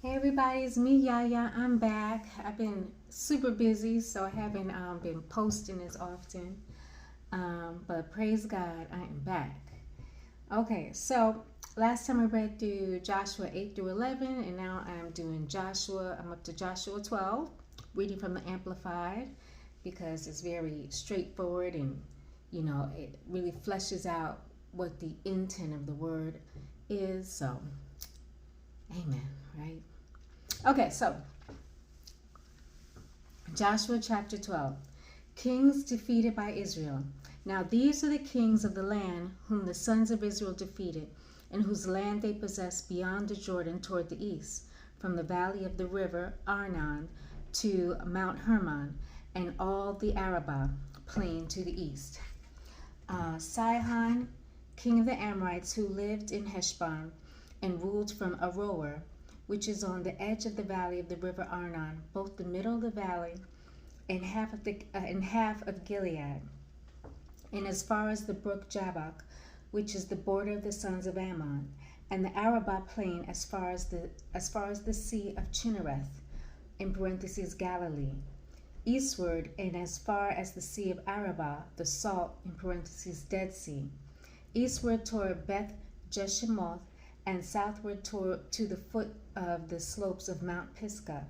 Hey everybody, it's me Yaya. I'm back. I've been super busy, so I haven't been posting as often. But praise God, I am back. Okay, so last time I read through Joshua 8 through 11, and now I'm doing Joshua. I'm up to Joshua 12, reading from the Amplified because it's very straightforward and it really fleshes out what the intent of the word is. So, amen, right? Okay, so Joshua chapter 12. Kings defeated by Israel. Now these are the kings of the land whom the sons of Israel defeated, and whose land they possessed beyond the Jordan toward the east, from the valley of the river Arnon to Mount Hermon, and all the Arabah plain to the east. Sihon, king of the Amorites, who lived in Heshbon, and ruled from Aroer, which is on the edge of the valley of the river Arnon, both the middle of the valley and half of Gilead, and as far as the brook Jabbok, which is the border of the sons of Ammon, and the Arabah plain as far as the sea of Chinnereth, in parentheses Galilee, eastward, and as far as the sea of Arabah, the salt, in parentheses Dead Sea, eastward toward Beth Jeshimoth, and southward to the foot of the slopes of Mount Pisgah,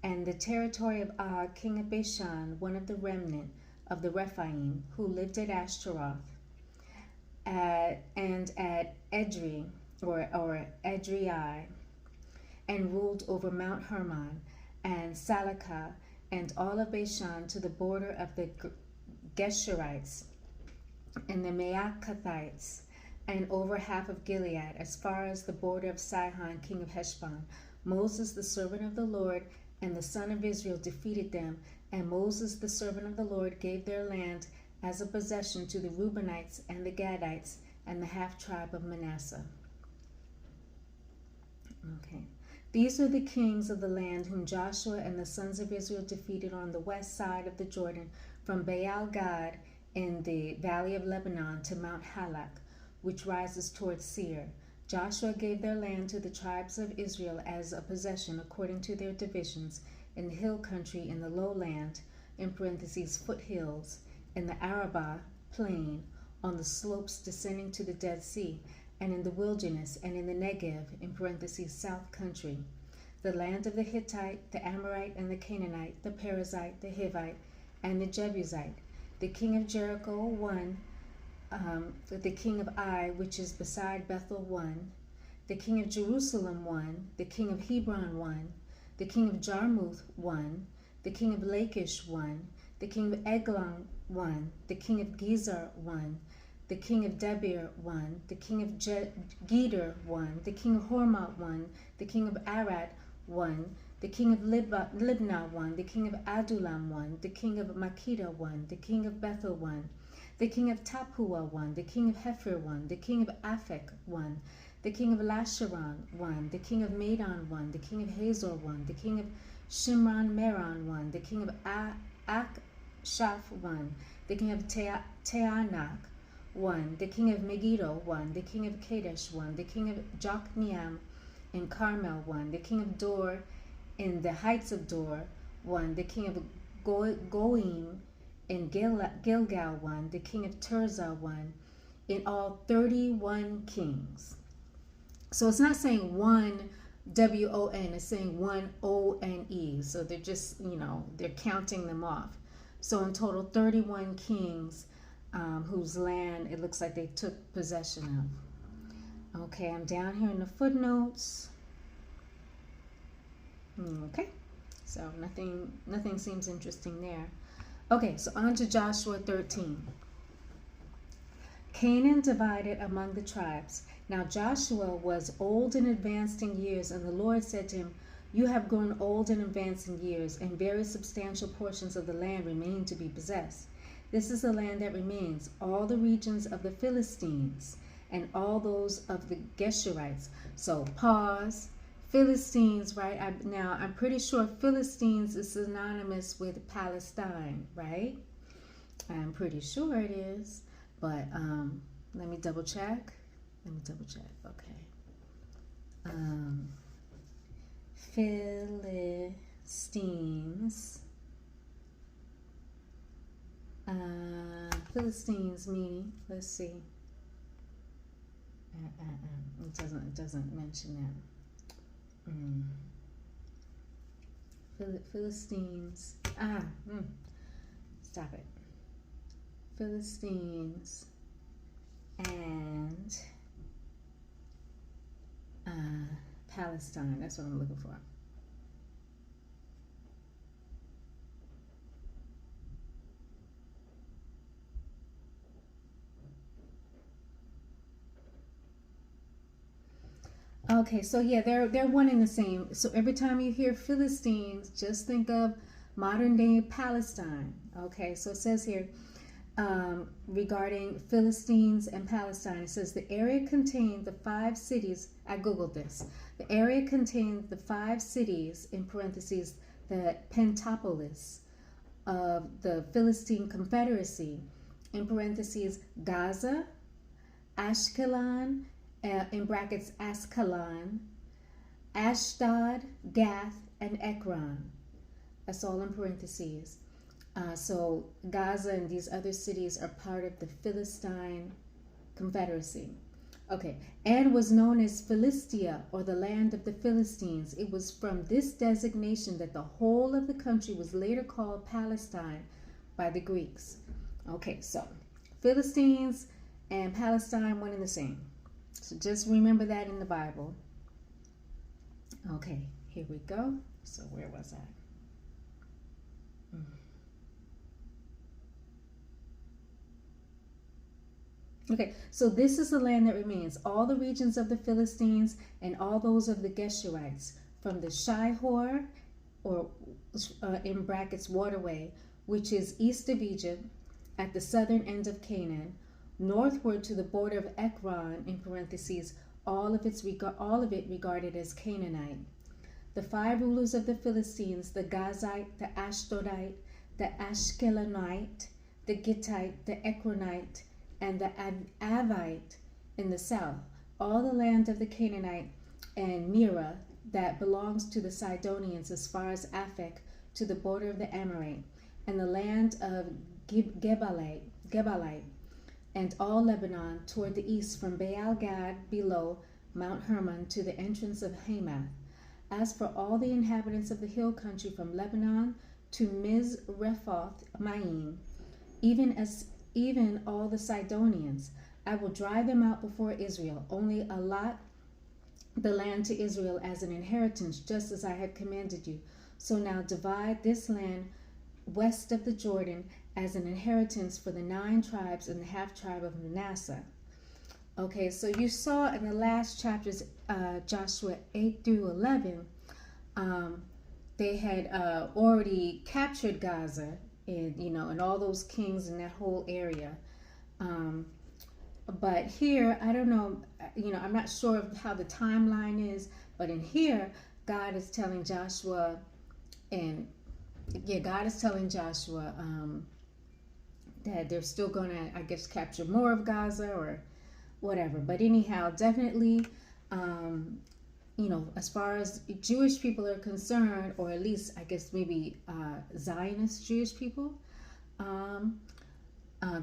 and the territory of Og, king of Bashan, one of the remnant of the Rephaim, who lived at Ashtaroth, and at Edrei, or Edrei, and ruled over Mount Hermon, and Salakah, and all of Bashan to the border of the Geshurites, and the Maacathites, and over half of Gilead, as far as the border of Sihon, king of Heshbon. Moses, the servant of the Lord, and the son of Israel defeated them, and Moses, the servant of the Lord, gave their land as a possession to the Reubenites and the Gadites and the half-tribe of Manasseh. Okay. These are the kings of the land whom Joshua and the sons of Israel defeated on the west side of the Jordan, from Baal Gad in the valley of Lebanon to Mount Halak, which rises towards Seir. Joshua gave their land to the tribes of Israel as a possession according to their divisions, in the hill country, in the lowland, in parentheses foothills, in the Arabah plain, on the slopes descending to the Dead Sea, and in the wilderness, and in the Negev, in parentheses south country, the land of the Hittite, the Amorite, and the Canaanite, the Perizzite, the Hivite, and the Jebusite. The king of Jericho won, the king of Ai, which is beside Bethel, won. The king of Jerusalem won. The king of Hebron won. The king of Jarmuth won. The king of Lachish won. The king of Eglon won. The king of Gezer won. The king of Debir won. The king of Geder won. The king of Hormah won. The king of Arad won. The king of Libnah won. The king of Adullam won. The king of Makkedah won. The king of Bethel won. The king of Tappuah won. The king of Hepher won. The king of Aphek won. The king of Lasharon won. The king of Madon won. The king of Hazor won. The king of Shimron Meron won. The king of Akshaph won. The king of Teanak won. The king of Megiddo won. The king of Kadesh won. The king of Jokneam in Carmel won. The king of Dor in the heights of Dor won. The king of Goim in Gilgal won. The king of Tirzah won. In all 31 kings. So it's not saying one W-O-N, it's saying one O-N-E. So they're just, they're counting them off. So in total, 31 kings whose land it looks like they took possession of. Okay, I'm down here in the footnotes. Okay, so nothing seems interesting there. Okay, so on to Joshua 13. Canaan divided among the tribes. Now Joshua was old and advanced in years, and the Lord said to him, "You have grown old and advanced in years, and very substantial portions of the land remain to be possessed. This is the land that remains, all the regions of the Philistines, and all those of the Geshurites." So pause. Philistines, right? I'm pretty sure Philistines is synonymous with Palestine, right? I'm pretty sure it is, but let me double check. Okay. Philistines. Philistines meaning, let's see. It doesn't mention that. Philistines. Stop it. Philistines and Palestine. That's what I'm looking for. Okay, so yeah, they're one and the same. So every time you hear Philistines, just think of modern day Palestine. Okay, so it says here regarding Philistines and Palestine, it says the area contained the 5 cities. I googled this. The area contained the 5 cities, in parentheses, the Pentapolis of the Philistine Confederacy, in parentheses, Gaza, Ashkelon, in brackets Ascalon, Ashdod, Gath, and Ekron. That's all in parentheses. So Gaza and these other cities are part of the Philistine Confederacy. Okay, and was known as Philistia, or the land of the Philistines. It was from this designation that the whole of the country was later called Palestine by the Greeks. Okay, so Philistines and Palestine, one and the same. So just remember that in the Bible. Okay, here we go. So where was I? Okay, so this is the land that remains. All the regions of the Philistines and all those of the Geshurites, from the Shihor, or in brackets waterway, which is east of Egypt, at the southern end of Canaan, northward to the border of Ekron, in parentheses, all of it regarded as Canaanite. The 5 rulers of the Philistines, the Gazite, the Ashdodite, the Ashkelonite, the Gittite, the Ekronite, and the Avite in the south, all the land of the Canaanite, and Mira, that belongs to the Sidonians as far as Aphek, to the border of the Amorite, and the land of Gebalite, and all Lebanon toward the east, from Baal Gad below Mount Hermon to the entrance of Hamath. As for all the inhabitants of the hill country from Lebanon to Mizrephoth Maim, even all the Sidonians, I will drive them out before Israel. Only allot the land to Israel as an inheritance, just as I have commanded you. So now divide this land west of the Jordan as an inheritance for the 9 tribes and the half tribe of Manasseh. Okay, so you saw in the last chapters, Joshua 8 through 11, they had already captured Gaza, and all those kings in that whole area. But here, I don't know, I'm not sure of how the timeline is, but in here, God is telling Joshua, that they're still going to, I guess, capture more of Gaza or whatever. But anyhow, definitely, as far as Jewish people are concerned, or at least, I guess, maybe Zionist Jewish people,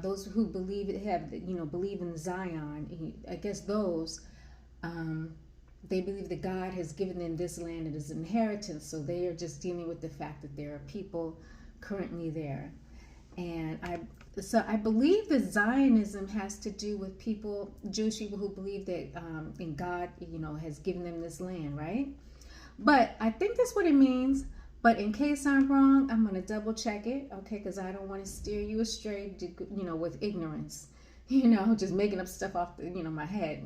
those who believe in Zion, I guess those, they believe that God has given them this land as an inheritance, so they are just dealing with the fact that there are people currently there. And I believe that Zionism has to do with Jewish people who believe that in God, has given them this land, right? But I think that's what it means. But in case I'm wrong, I'm going to double check it, okay? Because I don't want to steer you astray, with ignorance, just making up stuff off, my head,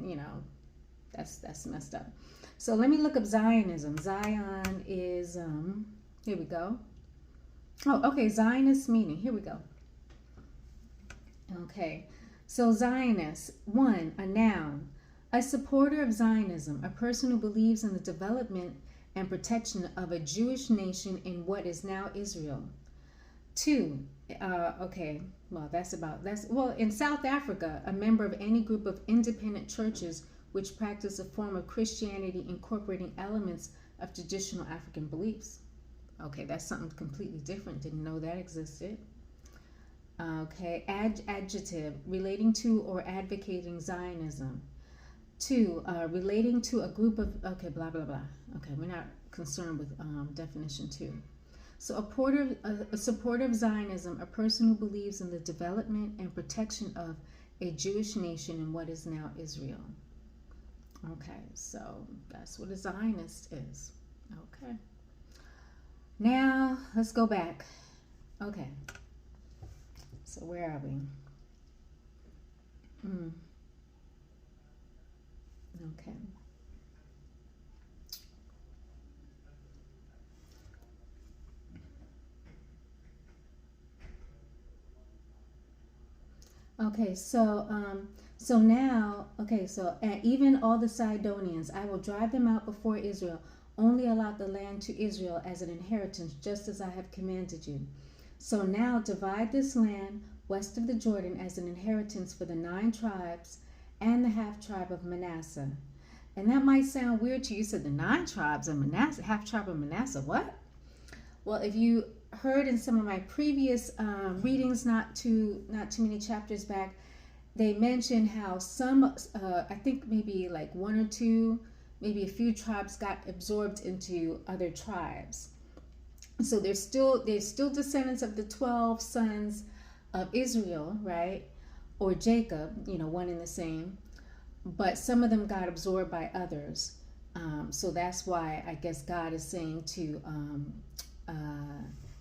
that's messed up. So let me look up Zionism. Zion is, here we go. Oh, okay, Zionist meaning. Here we go. Okay, so Zionist, 1, a noun. A supporter of Zionism, a person who believes in the development and protection of a Jewish nation in what is now Israel. 2, in South Africa, a member of any group of independent churches which practice a form of Christianity incorporating elements of traditional African beliefs. Okay, that's something completely different. Didn't know that existed. Okay, adjective, relating to or advocating Zionism. 2, relating to a group of, okay, blah, blah, blah. Okay, we're not concerned with definition 2. So a supporter of Zionism, a person who believes in the development and protection of a Jewish nation in what is now Israel. Okay, so that's what a Zionist is. Okay. Now, let's go back. Okay. So where are we? Okay. Okay, so now, okay, so even all the Sidonians, I will drive them out before Israel. Only allot the land to Israel as an inheritance, just as I have commanded you. So now divide this land west of the Jordan as an inheritance for the 9 tribes and the half tribe of Manasseh. And that might sound weird to you. You said the 9 tribes of Manasseh, half tribe of Manasseh. What? Well, if you heard in some of my previous readings, not too many chapters back, they mentioned how some, I think maybe like 1 or 2, maybe a few tribes got absorbed into other tribes. So they're still descendants of the 12 sons of Israel, right? Or Jacob, one and the same. But some of them got absorbed by others. So that's why I guess God is saying to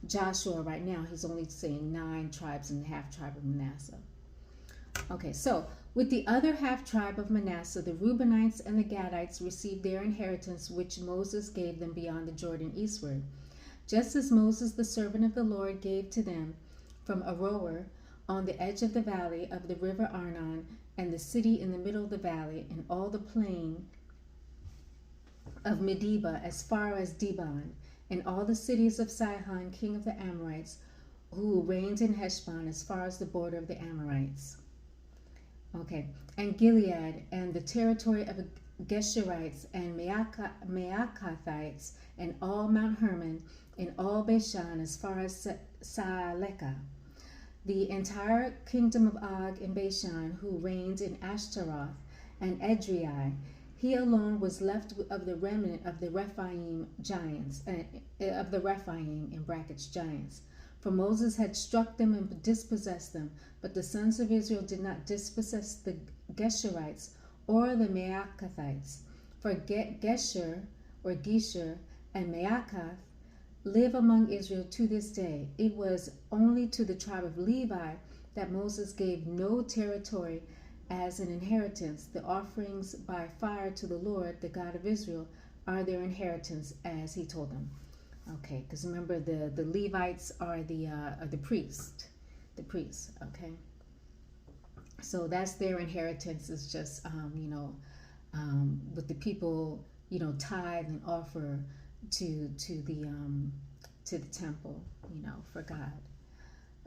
Joshua right now, he's only saying 9 tribes and the half tribe of Manasseh. Okay, so with the other half tribe of Manasseh, the Reubenites and the Gadites received their inheritance, which Moses gave them beyond the Jordan eastward. Just as Moses, the servant of the Lord, gave to them from Aroer on the edge of the valley of the river Arnon, and the city in the middle of the valley, and all the plain of Medeba as far as Dibon, and all the cities of Sihon, king of the Amorites, who reigned in Heshbon as far as the border of the Amorites. Okay, and Gilead, and the territory of Geshurites and Maacathites, and all Mount Hermon, and all Bashan as far as Salekah, the entire kingdom of Og in Bashan, who reigned in Ashtaroth and Edrei. He alone was left of the remnant of the Rephaim giants, of the Rephaim in brackets giants. For Moses had struck them and dispossessed them, but the sons of Israel did not dispossess the Geshurites or the Maacathites. For Gesher or Gesher and Maacath live among Israel to this day. It was only to the tribe of Levi that Moses gave no territory as an inheritance. The offerings by fire to the Lord, the God of Israel, are their inheritance, as he told them. Okay, because remember the Levites are the priests, okay? So that's their inheritance, is just, with the people, tithe and offer to the temple, for God.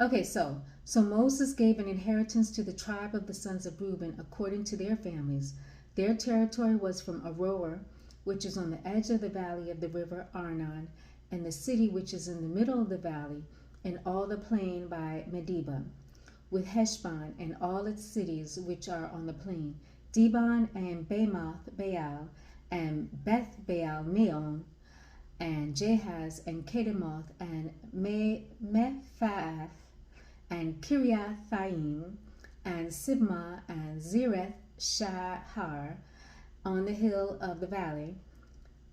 Okay, so Moses gave an inheritance to the tribe of the sons of Reuben according to their families. Their territory was from Aroer, which is on the edge of the valley of the river Arnon, and the city which is in the middle of the valley, and all the plain by Medeba, with Heshbon and all its cities which are on the plain, Dibon and Bamoth Baal, and Beth Baal Meon, and Jahaz and Kedemoth, and Mephaath, and Kiriathaim, and Sibmah, and Zereth Shahar, on the hill of the valley,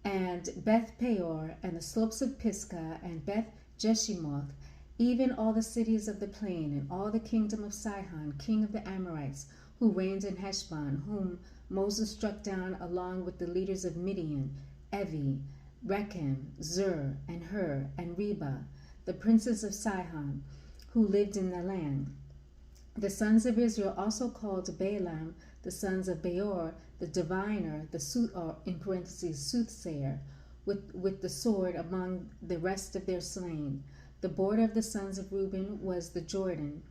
and Beth Peor, and the slopes of Pisgah, and Beth Jeshimoth, even all the cities of the plain, and all the kingdom of Sihon, king of the Amorites, who reigned in Heshbon, whom Moses struck down along with the leaders of Midian, Evi, Rechem, Zur, and Hur, and Reba, the princes of Sihon, who lived in the land. The sons of Israel also called Balaam, the sons of Beor, the diviner, in parentheses, soothsayer, with the sword among the rest of their slain. The border of the sons of Reuben was the Jordan.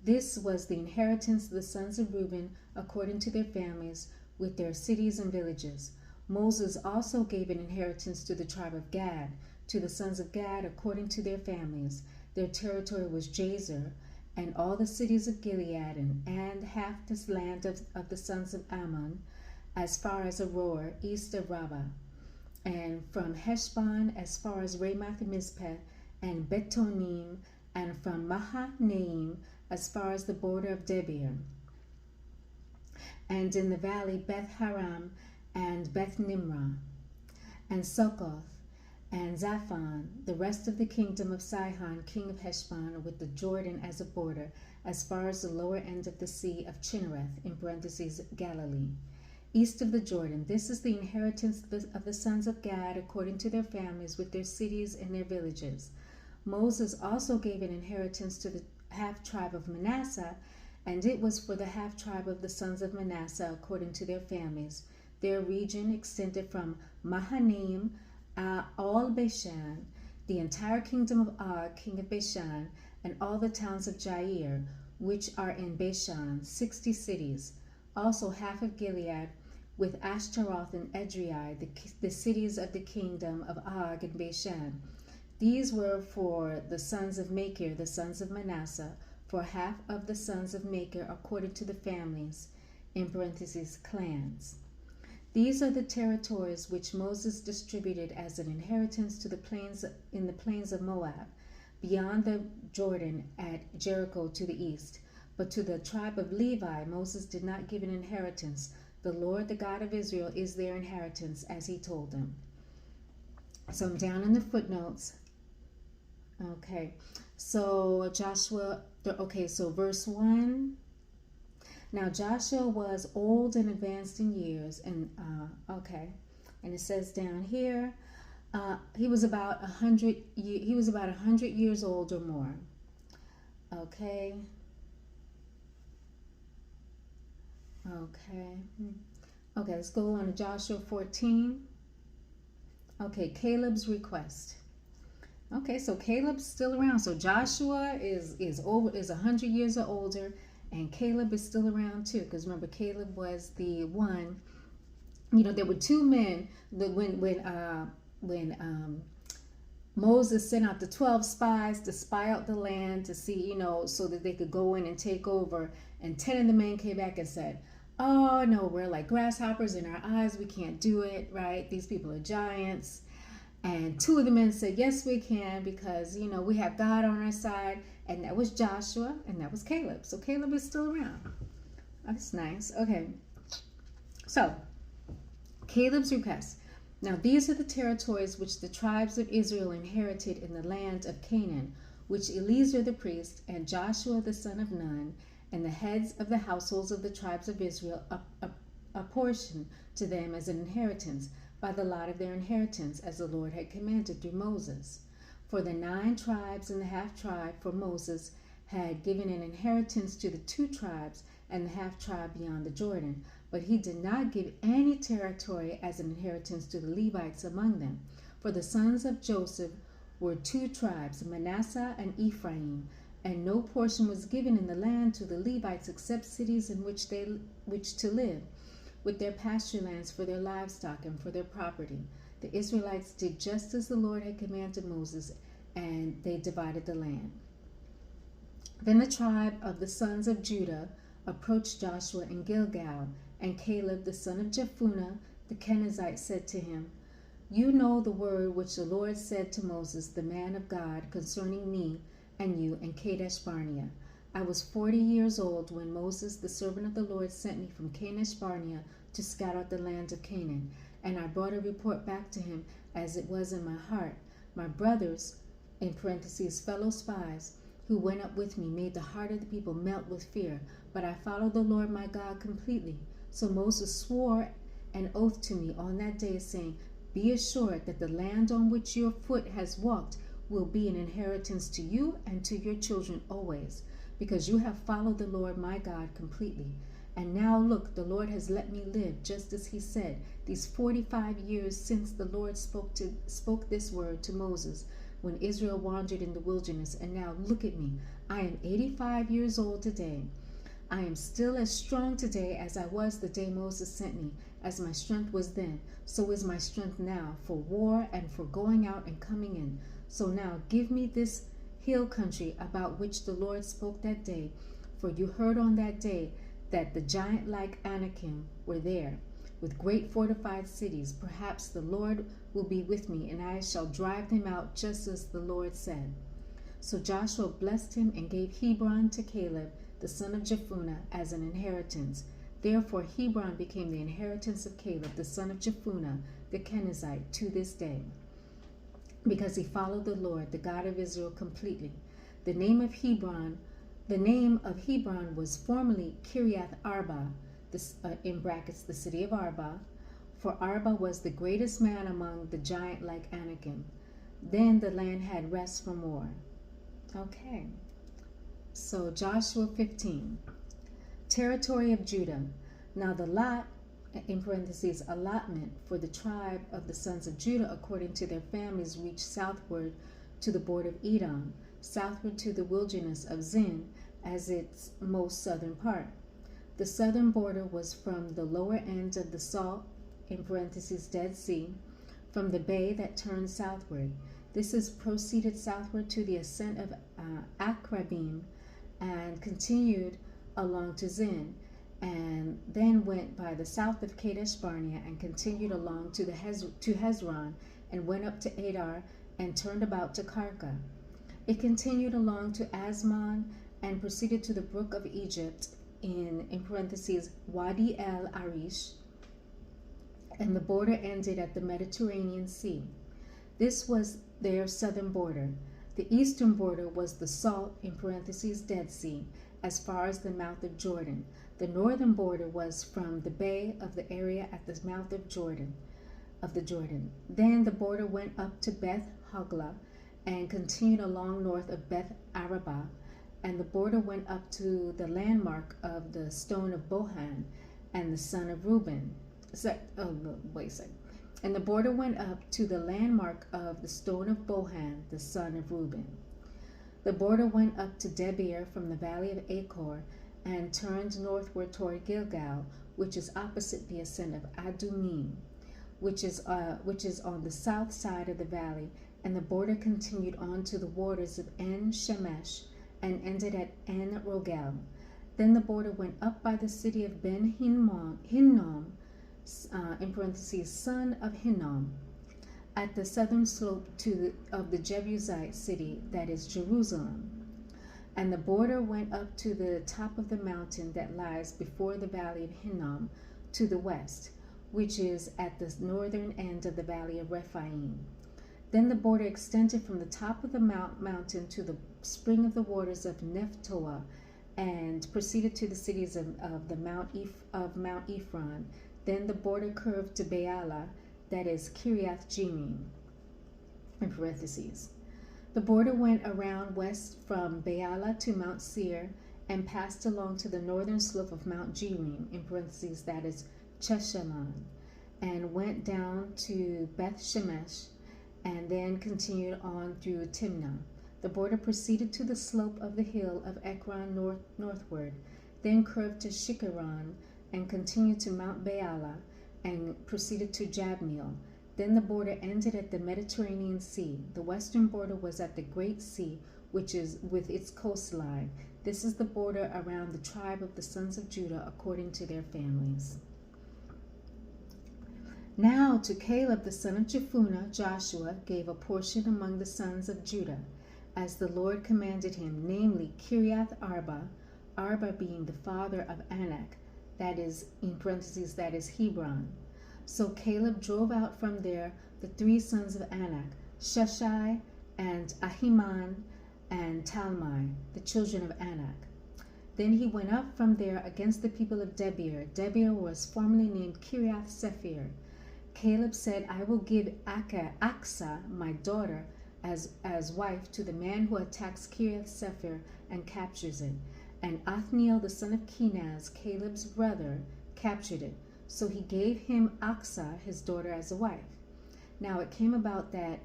This was the inheritance of the sons of Reuben according to their families, with their cities and villages. Moses also gave an inheritance to the tribe of Gad, to the sons of Gad according to their families. Their territory was Jazer, and all the cities of Gilead, and half this land of the sons of Ammon, as far as Aroer, east of Rabbah, and from Heshbon as far as Ramoth Mizpeh, and Betonim, and from Mahanaim as far as the border of Debir, and in the valley Beth Haram, and Beth Nimrah, and Succoth, and Zaphon, the rest of the kingdom of Sihon, king of Heshbon, with the Jordan as a border, as far as the lower end of the sea of Chinnereth, in parentheses, Galilee, east of the Jordan. This is the inheritance of the sons of Gad, according to their families, with their cities and their villages. Moses also gave an inheritance to the half-tribe of Manasseh, and it was for the half-tribe of the sons of Manasseh, according to their families. Their region extended from Mahanaim, all Bashan, the entire kingdom of Og, king of Bashan, and all the towns of Jair, which are in Bashan, 60 cities. Also half of Gilead, with Ashtaroth and Edrei, the cities of the kingdom of Og and Bashan. These were for the sons of Machir, the sons of Manasseh, for half of the sons of Machir, according to the families, in parentheses, clans. These are the territories which Moses distributed as an inheritance to the plains in the plains of Moab, beyond the Jordan at Jericho to the east. But to the tribe of Levi, Moses did not give an inheritance. The Lord, the God of Israel, is their inheritance, as he told them. So I'm down in the footnotes. Okay, so Joshua, so verse 1. Now Joshua was old and advanced in years, and and it says down here, he was about 100. He was about 100 years old or more. Okay. Let's go on to Joshua 14. Okay, Caleb's request. Okay, so Caleb's still around. So Joshua is 100 years or older. And Caleb is still around too, because remember, Caleb was the one. There were two men that when Moses sent out the 12 spies to spy out the land to see, so that they could go in and take over. And 10 of the men came back and said, "Oh no, we're like grasshoppers in our eyes. We can't do it, right? These people are giants." And 2 of the men said, "Yes, we can, because we have God on our side." And that was Joshua, and that was Caleb. So Caleb is still around. That's nice. Okay. So, Caleb's request. Now, these are the territories which the tribes of Israel inherited in the land of Canaan, which Eleazar the priest and Joshua the son of Nun and the heads of the households of the tribes of Israel apportioned to them as an inheritance by the lot of their inheritance, as the Lord had commanded through Moses. For the 9 tribes and the half-tribe, for Moses had given an inheritance to the 2 tribes and the half-tribe beyond the Jordan. But he did not give any territory as an inheritance to the Levites among them. For the sons of Joseph were 2 tribes, Manasseh and Ephraim, and no portion was given in the land to the Levites except cities in which to live, with their pasture lands for their livestock and for their property. The Israelites did just as the Lord had commanded Moses, and they divided the land. Then the tribe of the sons of Judah approached Joshua in Gilgal, and Caleb the son of Jephunneh the Kenizzite said to him, "You know the word which the Lord said to Moses, the man of God, concerning me and you in Kadesh Barnea. I was 40 years old when Moses, the servant of the Lord, sent me from Kadesh Barnea to scout out the land of Canaan. And I brought a report back to him as it was in my heart. My brothers, in parentheses, fellow spies, who went up with me, made the heart of the people melt with fear. But I followed the Lord my God completely. So Moses swore an oath to me on that day, saying, 'Be assured that the land on which your foot has walked will be an inheritance to you and to your children always, because you have followed the Lord my God completely. And now look, the Lord has let me live, just as he said, these 45 years since the Lord spoke this word to Moses, when Israel wandered in the wilderness. And now look at me. I am 85 years old today. I am still as strong today as I was the day Moses sent me, as my strength was then, so is my strength now, for war and for going out and coming in. So now give me this hill country about which the Lord spoke that day, for you heard on that day that the giant like Anakim were there, with great fortified cities. Perhaps the Lord will be with me, and I shall drive them out, just as the Lord said. So Joshua blessed him and gave Hebron to Caleb, the son of Jephunneh, as an inheritance. Therefore Hebron became the inheritance of Caleb, the son of Jephunneh, the Kenizzite, to this day, because he followed the Lord, the God of Israel, completely. The name of Hebron was formerly Kiriath Arba, in brackets, the city of Arba, for Arba was the greatest man among the giant like Anakim. Then the land had rest from war. Okay, so Joshua 15. Territory of Judah. Now the lot, in parentheses, allotment for the tribe of the sons of Judah according to their families reached southward to the border of Edom, southward to the wilderness of Zin as its most southern part. The southern border was from the lower end of the Salt, in parentheses, Dead Sea, from the bay that turned southward. This is proceeded southward to the ascent of Akrabim and continued along to Zin, and then went by the south of Kadesh Barnea and continued along to Hezron and went up to Adar and turned about to Karka. It continued along to Asmon and proceeded to the brook of Egypt in parentheses Wadi El Arish, and the border ended at the Mediterranean Sea. This was their southern border. The eastern border was the Salt, in parentheses Dead Sea, as far as the mouth of Jordan. The northern border was from the bay of the area at the mouth of the Jordan. Then the border went up to Beth Hoglah and continued along north of Beth Arabah, and the border went up to the landmark of the stone of Bohan and the son of Reuben. And the border went up to the landmark of the stone of Bohan, the son of Reuben. The border went up to Debir from the valley of Achor and turned northward toward Gilgal, which is opposite the ascent of Adumim, which is on the south side of the valley, and the border continued on to the waters of En Shemesh and ended at En Rogel. Then the border went up by the city of Ben Hinnom, in parentheses, son of Hinnom, at the southern slope of the Jebusite city, that is Jerusalem. And the border went up to the top of the mountain that lies before the valley of Hinnom to the west, which is at the northern end of the valley of Rephaim. Then the border extended from the top of the mountain to the spring of the waters of Nephtoah, and proceeded to the cities of Mount Ephron. Then the border curved to Baalah, that is Kiriath Jearim, in parentheses. The border went around west from Baalah to Mount Seir and passed along to the northern slope of Mount Jearim, in parentheses, that is Cheshalon, and went down to Beth Shemesh and then continued on through Timnah. The border proceeded to the slope of the hill of Ekron northward, then curved to Shikkeron and continued to Mount Baalah and proceeded to Jabneel. Then the border ended at the Mediterranean Sea. The western border was at the Great Sea, which is with its coastline. This is the border around the tribe of the sons of Judah according to their families. Now to Caleb the son of Jephunneh, Joshua gave a portion among the sons of Judah, as the Lord commanded him, namely Kiriath Arba, Arba being the father of Anak, that is, in parentheses, that is Hebron. So Caleb drove out from there the three sons of Anak, Sheshai and Ahiman and Talmai, the children of Anak. Then he went up from there against the people of Debir. Debir was formerly named Kiriath Sephir. Caleb said, I will give Aksa, my daughter, as wife to the man who attacks Kiriath Sephir and captures it. And Othniel, the son of Kenaz, Caleb's brother, captured it. So he gave him Aksa, his daughter, as a wife. Now it came about that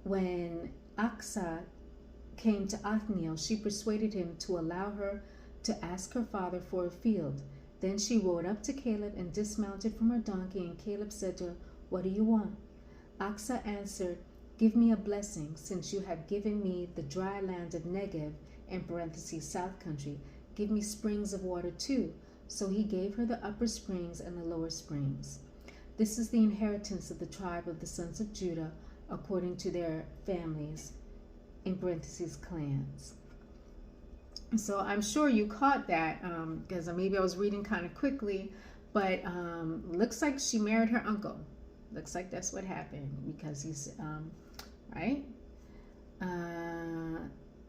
when Aksa came to Othniel, she persuaded him to allow her to ask her father for a field. Then she rode up to Caleb and dismounted from her donkey, and Caleb said to her, "What do you want?" Achsah answered, "Give me a blessing, since you have given me the dry land of Negev, in parentheses, south country. Give me springs of water too." So he gave her the upper springs and the lower springs. This is the inheritance of the tribe of the sons of Judah, according to their families, in parentheses, clans. So I'm sure you caught that, because maybe I was reading kind of quickly, but looks like she married her uncle. Looks like that's what happened, because he's, right?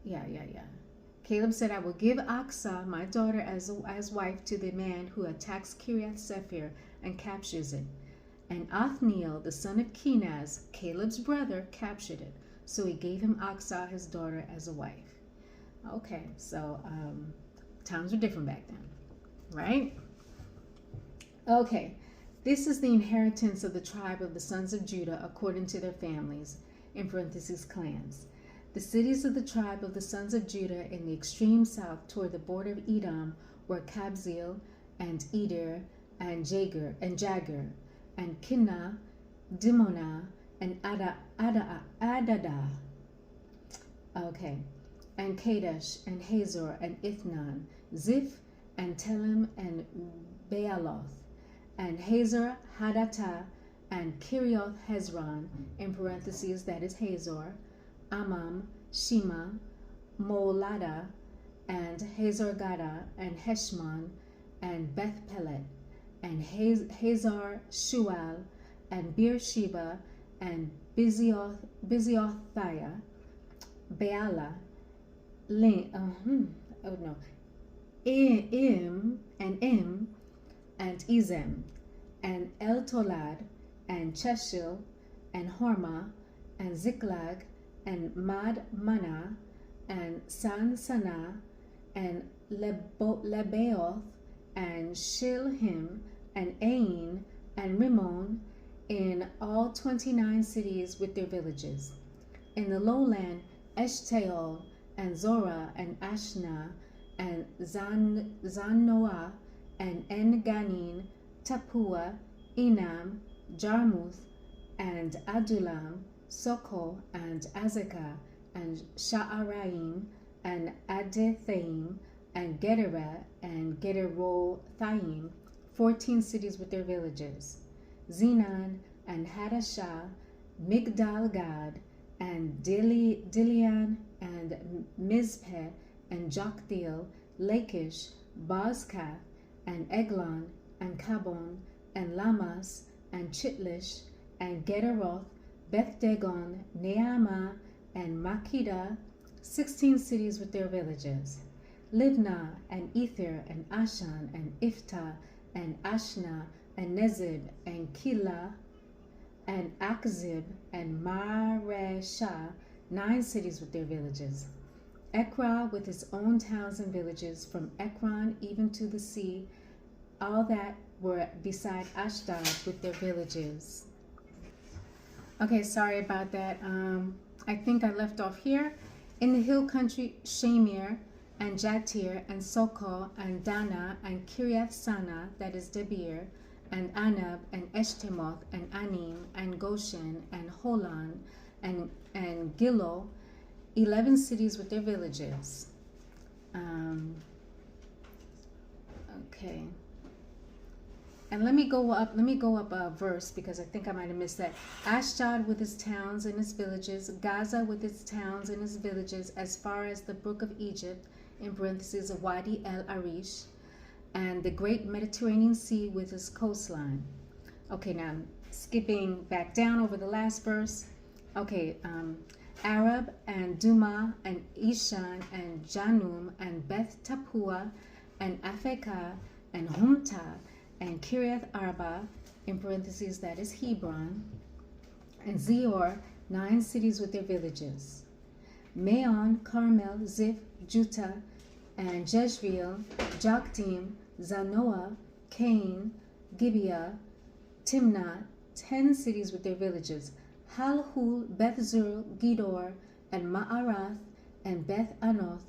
Yeah. Caleb said, "I will give Achsah, my daughter, as wife to the man who attacks Kiriath Sephir and captures it." And Othniel, the son of Kenaz, Caleb's brother, captured it. So he gave him Achsah, his daughter, as a wife. Okay, so times were different back then, right? Okay, this is the inheritance of the tribe of the sons of Judah according to their families, in parentheses, clans. The cities of the tribe of the sons of Judah in the extreme south toward the border of Edom were Kabzeel and Eder and Jagur and Kinnah, Dimonah, and Adadah. Okay. And Kadesh, and Hazor, and Ithnan, Ziph, and Telem, and Baaloth, and Hazor, Hadattah, and Kirioth Hezron, in parentheses, that is Hazor, Amam, Shema, Molada, and Hazor Gada, and Heshmon, and Beth Pelet, and Hazar Shual, and Beersheba, and Biziothia, Baala, Im, and Ezem, and El-Tolad, and Cheshil, and Hormah, and Ziklag, and Madmannah, and Sansannah, and Lebaoth, and Shilhim, and Ain, and Rimmon, in all 29 cities with their villages. In the lowland, Eshtaol, and Zorah, and Ashna, and Zanoah, and En-Ganim, Tapua, Enam, Jarmuth, and Adullam, Soko, and Azekah, and Sha'araim, and Adethaim, and Gederah, and Gederothaim, 14 cities with their villages. Zenan, and Hadashah, Migdal-Gad, and Dilian, and Mizpeh, and Joktheel, Lachish, Bozkath, and Eglon, and Kabon, and Lamas, and Chitlish, and Gederoth, Beth-Dagon, Neamah, and Makkedah, 16 cities with their villages. Libnah, and Ether, and Ashan, and Iftah, and Ashna, and Nezib, and Keilah, and Akzib, and Mareshah, 9 cities with their villages. Ekron with its own towns and villages, from Ekron even to the sea, all that were beside Ashdod with their villages. Okay, sorry about that. I think I left off here. In the hill country, Shamir, and Jatir, and Soko, and Dana, and Kiriath Sana, that is Debir, and Anab, and Eshtemoth, and Anim, and Goshen, and Holon, and Gilo, 11 cities with their villages. Okay. And let me go up a verse, because I think I might have missed that. Ashdod with its towns and its villages, Gaza with its towns and its villages, as far as the brook of Egypt, in parentheses of Wadi El Arish, and the great Mediterranean Sea with its coastline. Okay, now skipping back down over the last verse. Okay, Arab, and Duma, and Ishan, and Janum, and Beth Tapua, and Afekah, and Humta, and Kiriath Arba, in parentheses, that is Hebron, and Zior, 9 cities with their villages. Maon, Carmel, Ziph, Juttah, and Jezreel, Joktim, Zanoah, Cain, Gibeah, Timnah, 10 cities with their villages. Halhul, Beth-Zur, Gedor, and Ma'arath, and Beth-Anoth,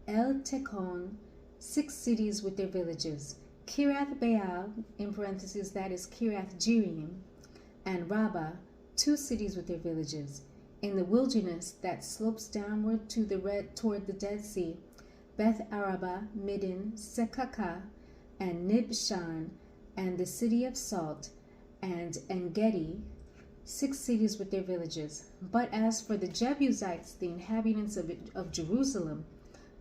El-Tekon, 6 cities with their villages. Kiriath Baal, in parentheses, that is Kiriath Jearim, and Rabbah, 2 cities with their villages. In the wilderness that slopes downward toward the Dead Sea, Beth Araba, Middin, Sekaka, and Nibshan, and the city of Salt, and Engedi, 6 cities with their villages. But as for the Jebusites, the inhabitants of Jerusalem,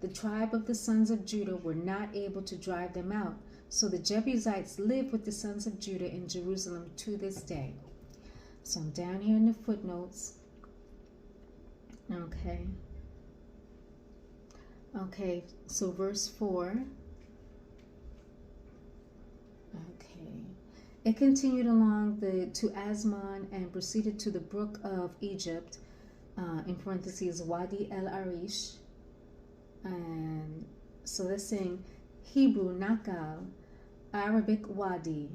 the tribe of the sons of Judah were not able to drive them out. So the Jebusites live with the sons of Judah in Jerusalem to this day. So I'm down here in the footnotes. Okay, so verse 4. Okay. It continued along to Asmon and proceeded to the brook of Egypt, in parentheses, Wadi El Arish. And so they're saying Hebrew Nakal, Arabic Wadi,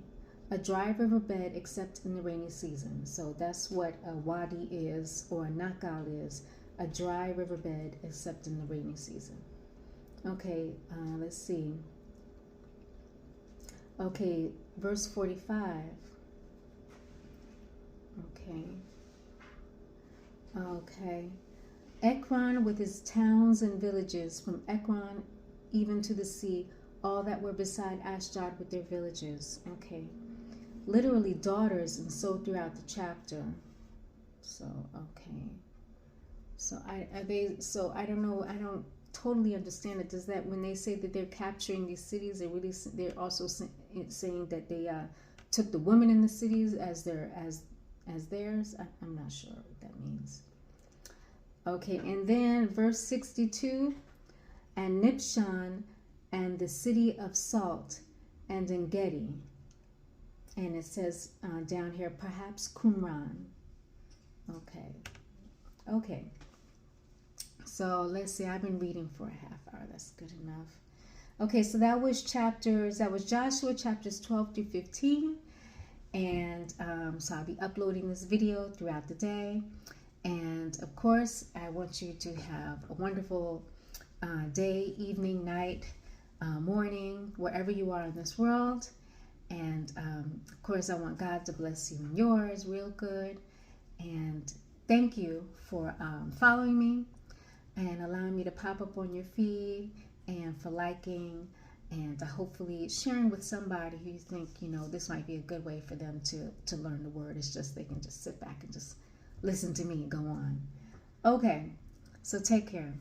a dry riverbed except in the rainy season. So that's what a wadi is, or a nakal is, a dry riverbed except in the rainy season. Okay, let's see. Okay, verse 45. Okay. Ekron with its towns and villages, from Ekron even to the sea, all that were beside Ashdod with their villages. Okay. Literally daughters, and so throughout the chapter. So, okay. So I don't know, I don't totally understand it. Does that, when they say that they're capturing these cities, they're also saying that they took the women in the cities as theirs? I'm not sure what that means. Okay, and then verse 62, and Nibshan, and the city of Salt, and Engedi. And it says down here, perhaps Qumran. Okay. So let's see, I've been reading for a half hour. That's good enough. Okay, so that was Joshua chapters 12 through 15. And so I'll be uploading this video throughout the day. And of course, I want you to have a wonderful day, evening, night, morning, wherever you are in this world. And of course, I want God to bless you and yours real good. And thank you for following me and allowing me to pop up on your feed, and for liking, and hopefully sharing with somebody who you think, this might be a good way for them to learn the word. It's just they can just sit back and just listen to me and go on. Okay, so take care.